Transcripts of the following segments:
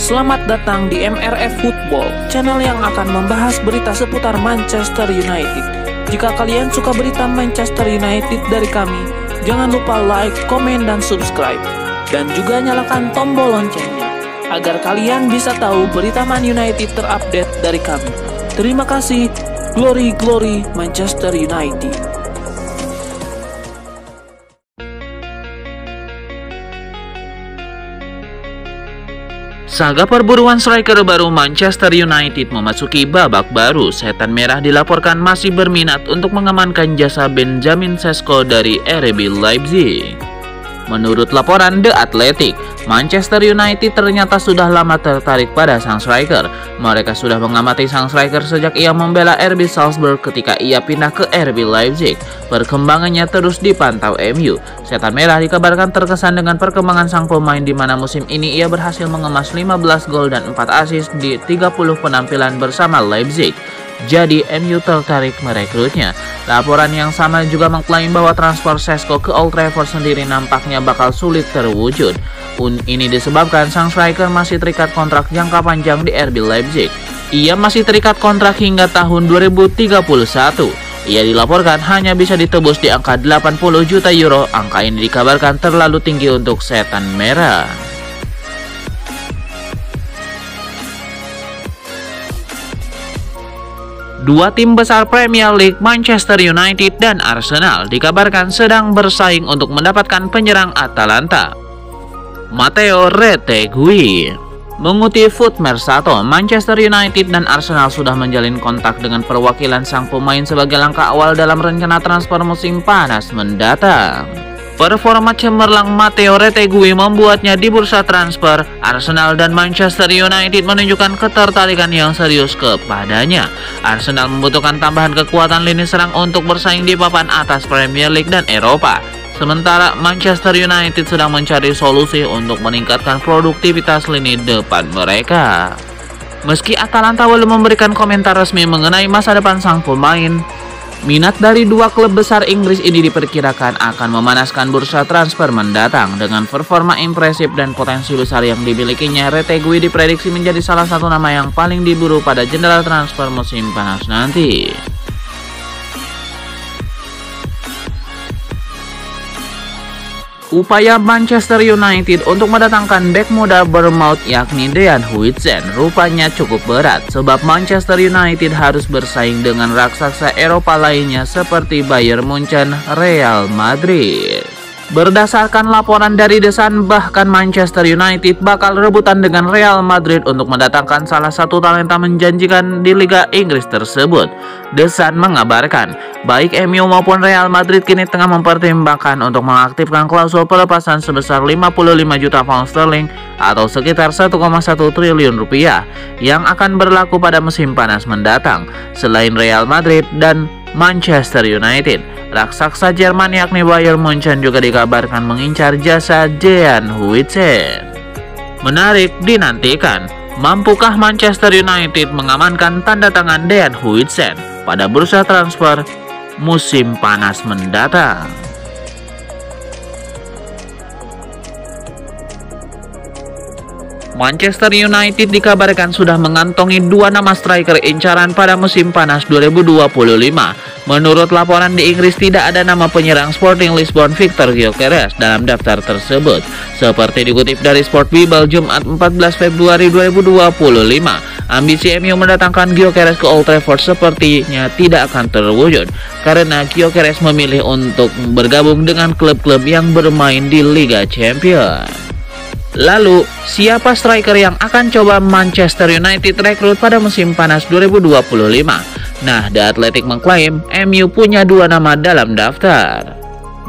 Selamat datang di MRF Football, channel yang akan membahas berita seputar Manchester United. Jika kalian suka berita Manchester United dari kami, jangan lupa like, komen, dan subscribe. Dan juga nyalakan tombol loncengnya, agar kalian bisa tahu berita Man United terupdate dari kami. Terima kasih, Glory Glory Manchester United. Saga perburuan striker baru Manchester United memasuki babak baru. Setan Merah dilaporkan masih berminat untuk mengamankan jasa Benjamin Sesko dari RB Leipzig. Menurut laporan The Athletic, Manchester United ternyata sudah lama tertarik pada sang striker. Mereka sudah mengamati sang striker sejak ia membela RB Salzburg ketika ia pindah ke RB Leipzig. Perkembangannya terus dipantau MU. Setan Merah dikabarkan terkesan dengan perkembangan sang pemain, di mana musim ini ia berhasil mengemas 15 gol dan 4 assist di 30 penampilan bersama Leipzig. Jadi MU tertarik merekrutnya. Laporan yang sama juga mengklaim bahwa transfer Sesko ke Old Trafford sendiri nampaknya bakal sulit terwujud. Ini disebabkan sang striker masih terikat kontrak jangka panjang di RB Leipzig. Ia masih terikat kontrak hingga tahun 2031. Ia dilaporkan hanya bisa ditebus di angka 80 juta euro. Angka ini dikabarkan terlalu tinggi untuk Setan Merah. Dua tim besar Premier League, Manchester United dan Arsenal, dikabarkan sedang bersaing untuk mendapatkan penyerang Atalanta, Matteo Retegui. Mengutip Foot Mercato, Manchester United dan Arsenal sudah menjalin kontak dengan perwakilan sang pemain sebagai langkah awal dalam rencana transfer musim panas mendatang. Performa cemerlang Matteo Retegui membuatnya di bursa transfer. Arsenal dan Manchester United menunjukkan ketertarikan yang serius kepadanya. Arsenal membutuhkan tambahan kekuatan lini serang untuk bersaing di papan atas Premier League dan Eropa. Sementara Manchester United sedang mencari solusi untuk meningkatkan produktivitas lini depan mereka. Meski Atalanta belum memberikan komentar resmi mengenai masa depan sang pemain, minat dari dua klub besar Inggris ini diperkirakan akan memanaskan bursa transfer mendatang. Dengan performa impresif dan potensi besar yang dimilikinya, Retegui diprediksi menjadi salah satu nama yang paling diburu pada jendela transfer musim panas nanti. Upaya Manchester United untuk mendatangkan bek muda Bournemouth yakni Dean Huijsen rupanya cukup berat, sebab Manchester United harus bersaing dengan raksasa Eropa lainnya seperti Bayern Munchen, Real Madrid. Berdasarkan laporan dari The Sun, bahkan Manchester United bakal rebutan dengan Real Madrid untuk mendatangkan salah satu talenta menjanjikan di Liga Inggris tersebut. The Sun mengabarkan, baik MU maupun Real Madrid kini tengah mempertimbangkan untuk mengaktifkan klausul pelepasan sebesar 55 juta pound sterling atau sekitar 1,1 triliun rupiah yang akan berlaku pada musim panas mendatang. Selain Real Madrid dan Manchester United, raksasa Jerman yakni Bayern Munchen juga dikabarkan mengincar jasa Dean Huijsen. Menarik dinantikan, mampukah Manchester United mengamankan tanda tangan Dean Huijsen pada bursa transfer musim panas mendatang? Manchester United dikabarkan sudah mengantongi dua nama striker incaran pada musim panas 2025. Menurut laporan di Inggris, tidak ada nama penyerang Sporting Lisbon Victor Gyökeres dalam daftar tersebut. Seperti dikutip dari Sport Bible Jumat 14 Februari 2025, ambisi MU mendatangkan Gyökeres ke Old Trafford sepertinya tidak akan terwujud karena Gyökeres memilih untuk bergabung dengan klub-klub yang bermain di Liga Champions. Lalu, siapa striker yang akan coba Manchester United rekrut pada musim panas 2025? Nah, The Athletic mengklaim MU punya dua nama dalam daftar.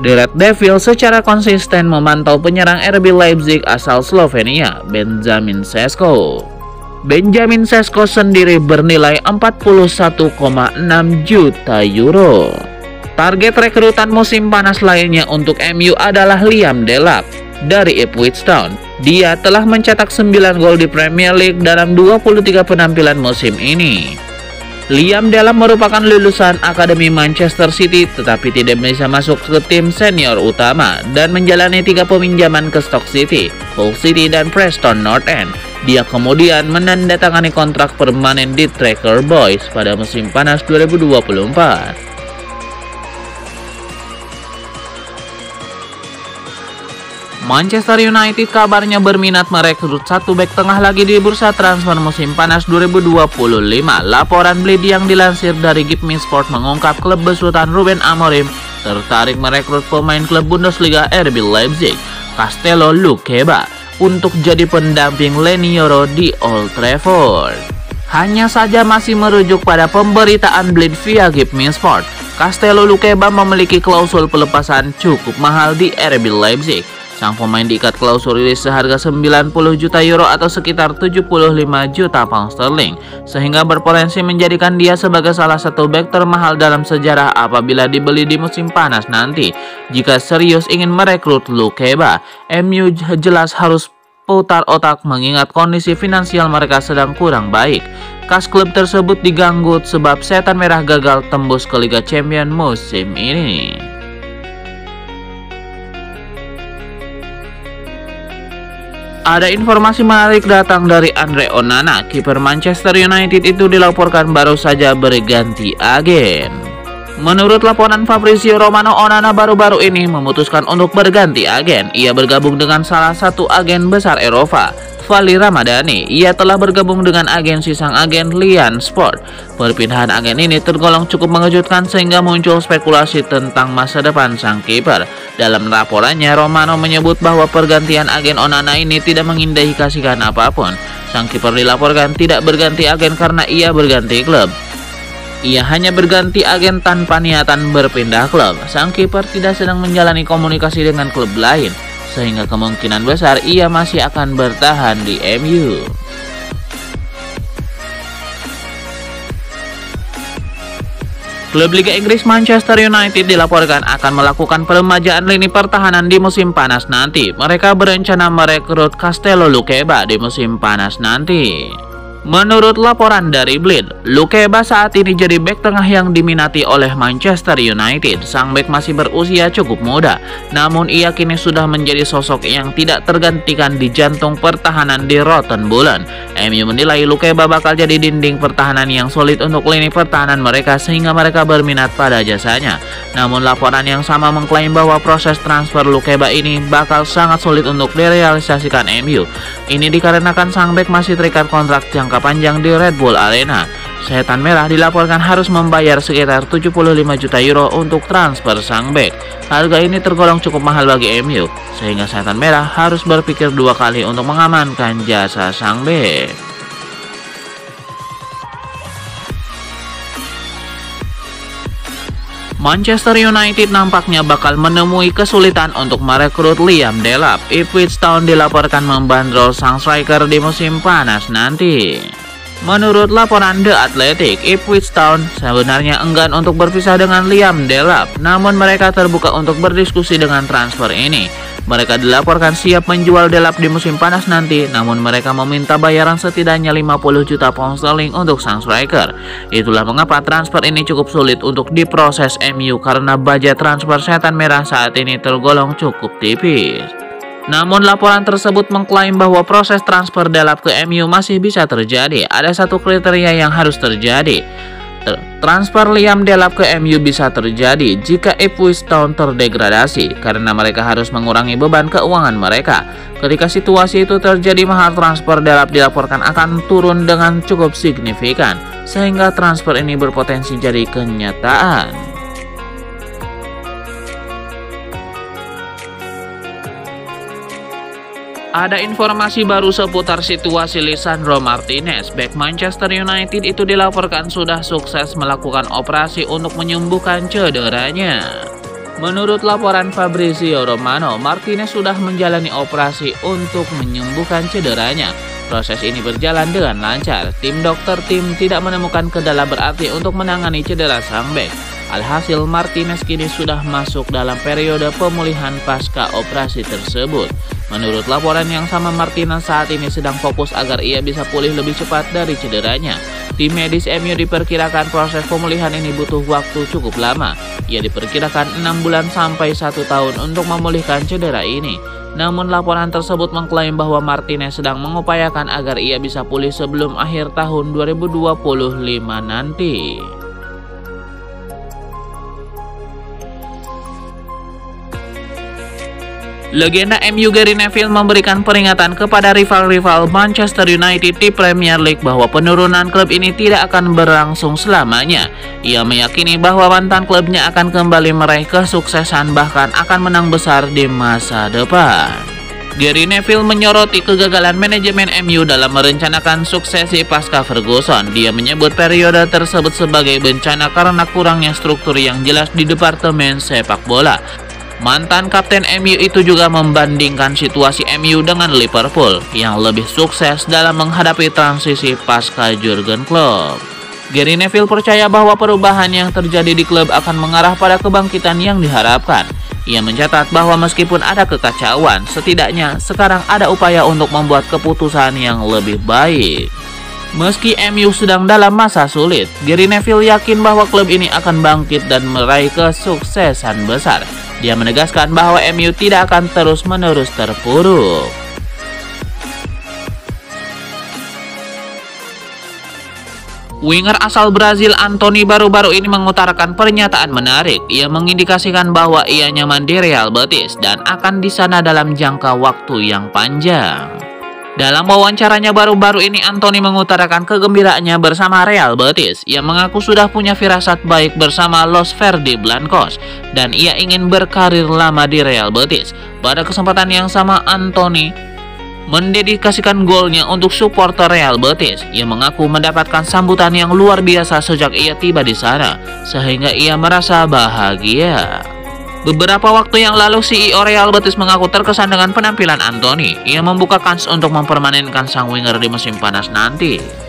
The Red Devils secara konsisten memantau penyerang RB Leipzig asal Slovenia, Benjamin Sesko. Benjamin Sesko sendiri bernilai 41,6 juta euro. Target rekrutan musim panas lainnya untuk MU adalah Liam Delap dari Ipswich Town. Dia telah mencetak 9 gol di Premier League dalam 23 penampilan musim ini. Liam Delap merupakan lulusan Akademi Manchester City tetapi tidak bisa masuk ke tim senior utama dan menjalani 3 peminjaman ke Stoke City, Hull City, dan Preston North End. Dia kemudian menandatangani kontrak permanen di Tracker Boys pada musim panas 2024. Manchester United kabarnya berminat merekrut satu bek tengah lagi di bursa transfer musim panas 2025. Laporan Bleed yang dilansir dari Give Me Sport mengungkap klub besutan Ruben Amorim tertarik merekrut pemain klub Bundesliga RB Leipzig, Castello Lukeba, untuk jadi pendamping Leny Yoro di Old Trafford. Hanya saja masih merujuk pada pemberitaan Bleed via Give Me Sport, Castello Lukeba memiliki klausul pelepasan cukup mahal di RB Leipzig. Sang pemain diikat klausul rilis seharga 90 juta euro atau sekitar 75 juta pound sterling, sehingga berpotensi menjadikan dia sebagai salah satu bek termahal dalam sejarah apabila dibeli di musim panas nanti. Jika serius ingin merekrut Lukeba, MU jelas harus putar otak mengingat kondisi finansial mereka sedang kurang baik. Kas klub tersebut diganggu sebab Setan Merah gagal tembus ke Liga Champions musim ini. Ada informasi menarik datang dari Andre Onana. Kiper Manchester United itu dilaporkan baru saja berganti agen. Menurut laporan Fabrizio Romano, Onana baru-baru ini memutuskan untuk berganti agen. Ia bergabung dengan salah satu agen besar Eropa, Vali Ramadhani. Ia telah bergabung dengan agensi sang agen Lian Sport. Perpindahan agen ini tergolong cukup mengejutkan sehingga muncul spekulasi tentang masa depan sang kiper. Dalam laporannya, Romano menyebut bahwa pergantian agen Onana ini tidak mengindikasikan apapun. Sang kiper dilaporkan tidak berganti agen karena ia berganti klub. Ia hanya berganti agen tanpa niatan berpindah klub. Sang kiper tidak sedang menjalani komunikasi dengan klub lain, sehingga kemungkinan besar ia masih akan bertahan di MU. Klub Liga Inggris Manchester United dilaporkan akan melakukan peremajaan lini pertahanan di musim panas nanti. Mereka berencana merekrut Castello Lukeba di musim panas nanti. Menurut laporan dari Bleed, Lukeba saat ini jadi bek tengah yang diminati oleh Manchester United. Sang bek masih berusia cukup muda, namun ia kini sudah menjadi sosok yang tidak tergantikan di jantung pertahanan di Rotten Bulan. MU menilai Lukeba bakal jadi dinding pertahanan yang solid untuk lini pertahanan mereka sehingga mereka berminat pada jasanya. Namun laporan yang sama mengklaim bahwa proses transfer Lukeba ini bakal sangat sulit untuk direalisasikan MU. Ini dikarenakan sang bek masih terikat kontrak jangka panjang di Red Bull Arena. Setan Merah dilaporkan harus membayar sekitar 75 juta euro untuk transfer sang bek. Harga ini tergolong cukup mahal bagi MU, sehingga Setan Merah harus berpikir dua kali untuk mengamankan jasa sang bek. Manchester United nampaknya bakal menemui kesulitan untuk merekrut Liam Delap. Ipswich Town dilaporkan membandrol sang striker di musim panas nanti. Menurut laporan The Athletic, Ipswich Town sebenarnya enggan untuk berpisah dengan Liam Delap, namun mereka terbuka untuk berdiskusi dengan transfer ini. Mereka dilaporkan siap menjual Delap di musim panas nanti, namun mereka meminta bayaran setidaknya 50 juta pound sterling untuk sang striker. Itulah mengapa transfer ini cukup sulit untuk diproses MU karena budget transfer Setan Merah saat ini tergolong cukup tipis. Namun laporan tersebut mengklaim bahwa proses transfer Delap ke MU masih bisa terjadi. Ada satu kriteria yang harus terjadi. Transfer Liam Delap ke MU bisa terjadi jika Ipswich Town terdegradasi karena mereka harus mengurangi beban keuangan mereka. Ketika situasi itu terjadi, mahar transfer Delap dilaporkan akan turun dengan cukup signifikan sehingga transfer ini berpotensi jadi kenyataan. Ada informasi baru seputar situasi Lisandro Martinez. Bek Manchester United itu dilaporkan sudah sukses melakukan operasi untuk menyembuhkan cederanya. Menurut laporan Fabrizio Romano, Martinez sudah menjalani operasi untuk menyembuhkan cederanya. Proses ini berjalan dengan lancar. Tim dokter tidak menemukan kendala berarti untuk menangani cedera sang bek. Alhasil Martinez kini sudah masuk dalam periode pemulihan pasca operasi tersebut. Menurut laporan yang sama, Martinez saat ini sedang fokus agar ia bisa pulih lebih cepat dari cederanya. Tim medis MU diperkirakan proses pemulihan ini butuh waktu cukup lama. Ia diperkirakan 6 bulan sampai 1 tahun untuk memulihkan cedera ini. Namun laporan tersebut mengklaim bahwa Martinez sedang mengupayakan agar ia bisa pulih sebelum akhir tahun 2025 nanti. Legenda MU Gary Neville memberikan peringatan kepada rival-rival Manchester United di Premier League bahwa penurunan klub ini tidak akan berlangsung selamanya. Ia meyakini bahwa mantan klubnya akan kembali meraih kesuksesan, bahkan akan menang besar di masa depan. Gary Neville menyoroti kegagalan manajemen MU dalam merencanakan suksesi pasca Ferguson. Dia menyebut periode tersebut sebagai bencana karena kurangnya struktur yang jelas di departemen sepak bola. Mantan kapten MU itu juga membandingkan situasi MU dengan Liverpool yang lebih sukses dalam menghadapi transisi pasca Jurgen Klopp. Gary Neville percaya bahwa perubahan yang terjadi di klub akan mengarah pada kebangkitan yang diharapkan. Ia mencatat bahwa meskipun ada kekacauan, setidaknya sekarang ada upaya untuk membuat keputusan yang lebih baik. Meski MU sedang dalam masa sulit, Gary Neville yakin bahwa klub ini akan bangkit dan meraih kesuksesan besar. Dia menegaskan bahwa MU tidak akan terus-menerus terpuruk. Winger asal Brazil Antony baru-baru ini mengutarakan pernyataan menarik. Ia mengindikasikan bahwa ia nyaman di Real Betis dan akan di sana dalam jangka waktu yang panjang. Dalam wawancaranya baru-baru ini, Antony mengutarakan kegembiraannya bersama Real Betis. Ia mengaku sudah punya firasat baik bersama Los Verdes Blancos dan ia ingin berkarir lama di Real Betis. Pada kesempatan yang sama, Antony mendedikasikan golnya untuk supporter Real Betis. Ia mengaku mendapatkan sambutan yang luar biasa sejak ia tiba di sana, sehingga ia merasa bahagia. Beberapa waktu yang lalu, CEO Real Betis mengaku terkesan dengan penampilan Antony. Ia membuka kans untuk mempermanenkan sang winger di musim panas nanti.